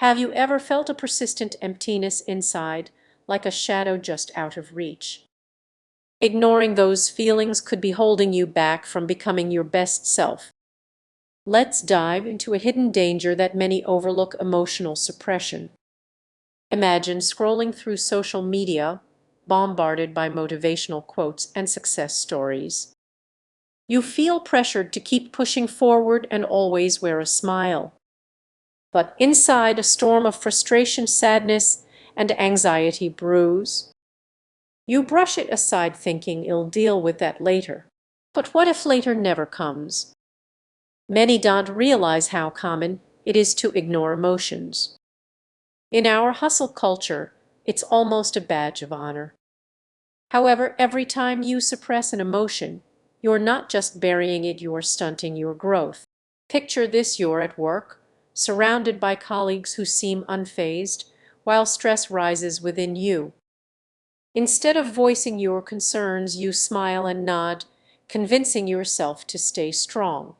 Have you ever felt a persistent emptiness inside, like a shadow just out of reach? Ignoring those feelings could be holding you back from becoming your best self. Let's dive into a hidden danger that many overlook: emotional suppression. Imagine scrolling through social media, bombarded by motivational quotes and success stories. You feel pressured to keep pushing forward and always wear a smile. But inside, a storm of frustration, sadness, and anxiety brews. You brush it aside thinking you'll deal with that later. But what if later never comes? Many don't realize how common it is to ignore emotions. In our hustle culture, it's almost a badge of honor. However, every time you suppress an emotion, you're not just burying it, you're stunting your growth. Picture this: you're at work, surrounded by colleagues who seem unfazed, while stress rises within you. Instead of voicing your concerns, you smile and nod, convincing yourself to stay strong.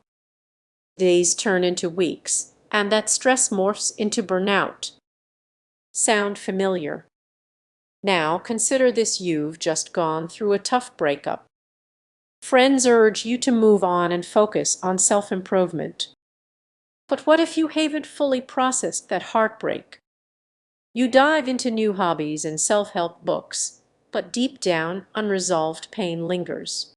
Days turn into weeks, and that stress morphs into burnout. Sound familiar? Now consider this: you've just gone through a tough breakup. Friends urge you to move on and focus on self-improvement. But what if you haven't fully processed that heartbreak? You dive into new hobbies and self-help books, but deep down, unresolved pain lingers.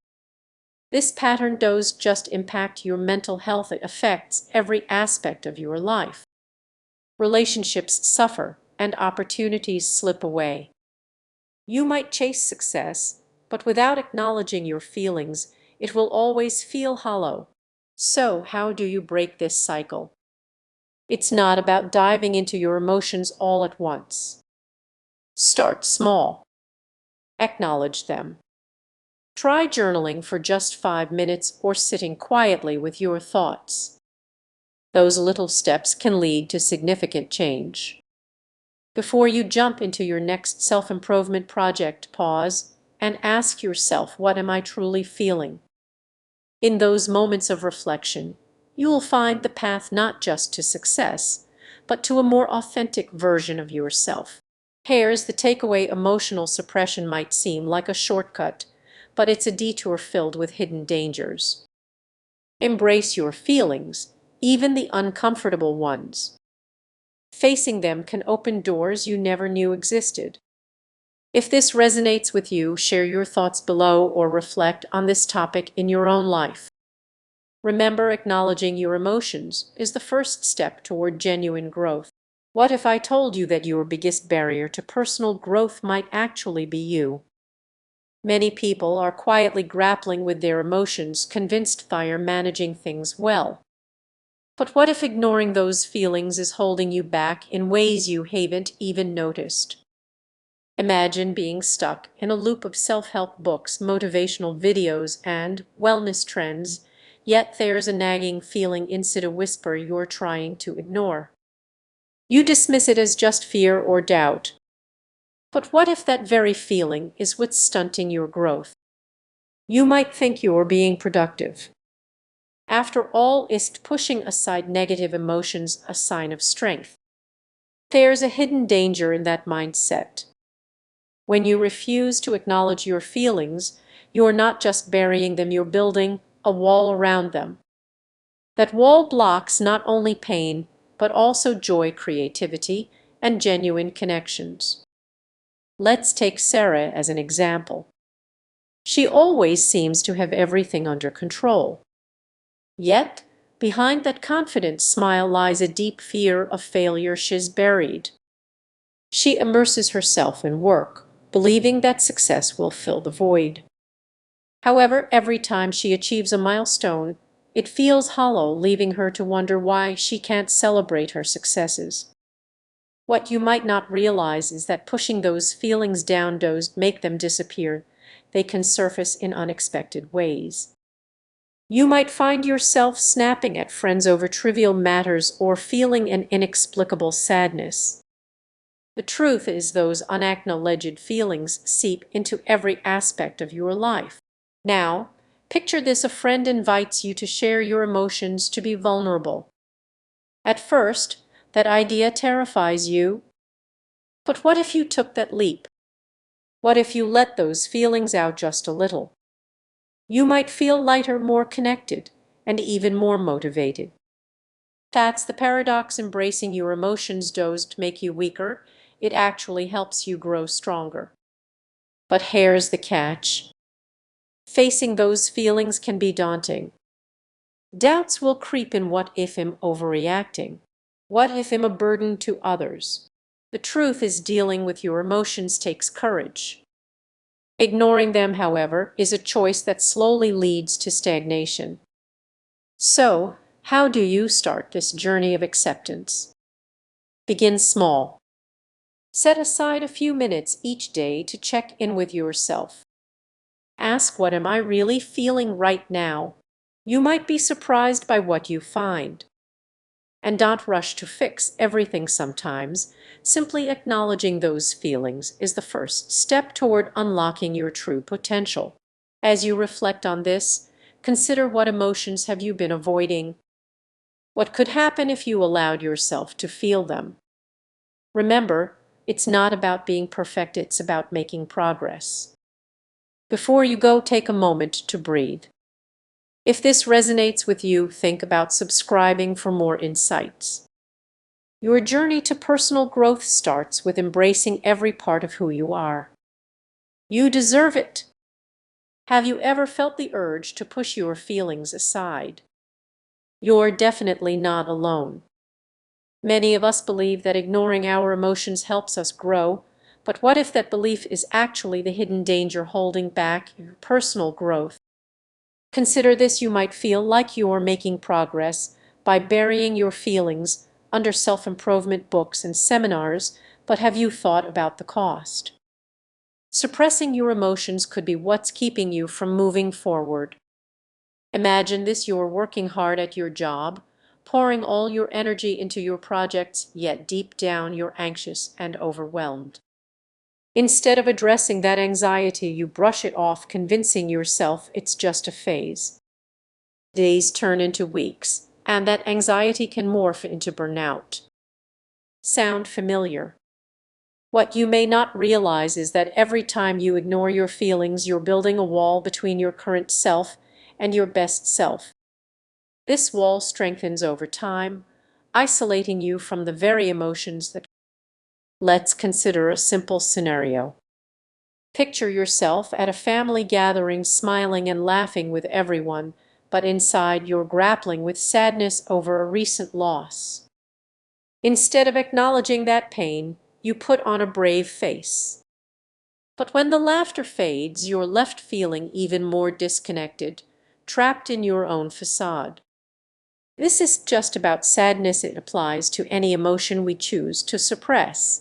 This pattern doesn't just impact your mental health, it affects every aspect of your life. Relationships suffer and opportunities slip away. You might chase success, but without acknowledging your feelings, it will always feel hollow. So, how do you break this cycle? It's not about diving into your emotions all at once. Start small. Acknowledge them. Try journaling for just 5 minutes or sitting quietly with your thoughts. Those little steps can lead to significant change. Before you jump into your next self-improvement project, pause and ask yourself, what am I truly feeling? In those moments of reflection, you will find the path not just to success, but to a more authentic version of yourself. Here's the takeaway: emotional suppression might seem like a shortcut, but it's a detour filled with hidden dangers. Embrace your feelings, even the uncomfortable ones. Facing them can open doors you never knew existed. If this resonates with you, share your thoughts below or reflect on this topic in your own life. Remember, acknowledging your emotions is the first step toward genuine growth. What if I told you that your biggest barrier to personal growth might actually be you? Many people are quietly grappling with their emotions, convinced they're managing things well. But what if ignoring those feelings is holding you back in ways you haven't even noticed? Imagine being stuck in a loop of self-help books, motivational videos, and wellness trends, yet there's a nagging feeling inside, a whisper you're trying to ignore. You dismiss it as just fear or doubt. But what if that very feeling is what's stunting your growth? You might think you're being productive. After all, is pushing aside negative emotions a sign of strength? There's a hidden danger in that mindset. When you refuse to acknowledge your feelings, you're not just burying them, you're building a wall around them. That wall blocks not only pain, but also joy, creativity, and genuine connections. Let's take Sarah as an example. She always seems to have everything under control. Yet, behind that confident smile lies a deep fear of failure she's buried. She immerses herself in work, believing that success will fill the void. However, every time she achieves a milestone, it feels hollow, leaving her to wonder why she can't celebrate her successes. What you might not realize is that pushing those feelings down doesn't make them disappear. They can surface in unexpected ways. You might find yourself snapping at friends over trivial matters or feeling an inexplicable sadness. The truth is, those unacknowledged feelings seep into every aspect of your life. Now, picture this: a friend invites you to share your emotions, to be vulnerable. At first, That idea terrifies you. But what if you took that leap? What if you let those feelings out just a little? You might feel lighter, more connected, and even more motivated. That's the paradox. Embracing your emotions doesn't make you weaker. It actually helps you grow stronger. But here's the catch. Facing those feelings can be daunting. Doubts will creep in. What if I'm overreacting? What if I'm a burden to others? The truth is, dealing with your emotions takes courage. Ignoring them, however, is a choice that slowly leads to stagnation. So, how do you start this journey of acceptance? Begin small. Set aside a few minutes each day to check in with yourself. Ask, what am I really feeling right now? You might be surprised by what you find. And don't rush to fix everything sometimes. Simply acknowledging those feelings is the first step toward unlocking your true potential. As you reflect on this, consider, what emotions have you been avoiding? What could happen if you allowed yourself to feel them? Remember, it's not about being perfect, it's about making progress. Before you go, take a moment to breathe. If this resonates with you, think about subscribing for more insights. Your journey to personal growth starts with embracing every part of who you are. You deserve it. Have you ever felt the urge to push your feelings aside? You're definitely not alone. Many of us believe that ignoring our emotions helps us grow, but what if that belief is actually the hidden danger holding back your personal growth? Consider this. You might feel like you're making progress by burying your feelings under self-improvement books and seminars, but have you thought about the cost? Suppressing your emotions could be what's keeping you from moving forward. Imagine this: you're working hard at your job, pouring all your energy into your projects, yet deep down you're anxious and overwhelmed. Instead of addressing that anxiety, you brush it off, convincing yourself it's just a phase. Days turn into weeks, and that anxiety can morph into burnout. Sound familiar? What you may not realize is that every time you ignore your feelings, you're building a wall between your current self and your best self. This wall strengthens over time, isolating you from the very emotions that. Let's consider a simple scenario. Picture yourself at a family gathering, smiling and laughing with everyone, but inside you're grappling with sadness over a recent loss. Instead of acknowledging that pain, you put on a brave face. But when the laughter fades, you're left feeling even more disconnected, trapped in your own facade. This is just about sadness. It applies to any emotion we choose to suppress.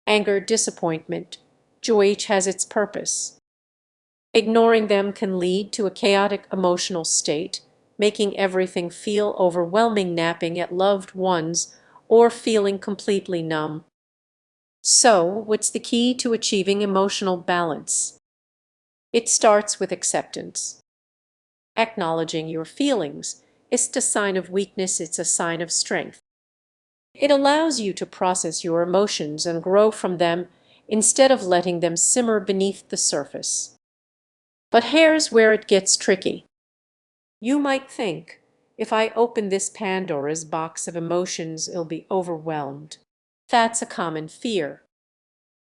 Anger, disappointment, joy, each has its purpose. Ignoring them can lead to a chaotic emotional state, making everything feel overwhelming, napping at loved ones, or feeling completely numb. So, what's the key to achieving emotional balance? It starts with acceptance. Acknowledging your feelings isn't a sign of weakness, it's a sign of strength. It allows you to process your emotions and grow from them instead of letting them simmer beneath the surface. But here's where it gets tricky. You might think, if I open this Pandora's box of emotions, I'll be overwhelmed. That's a common fear.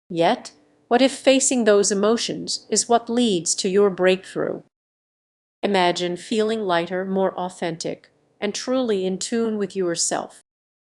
Yet, what if facing those emotions is what leads to your breakthrough? Imagine feeling lighter, more authentic, and truly in tune with yourself.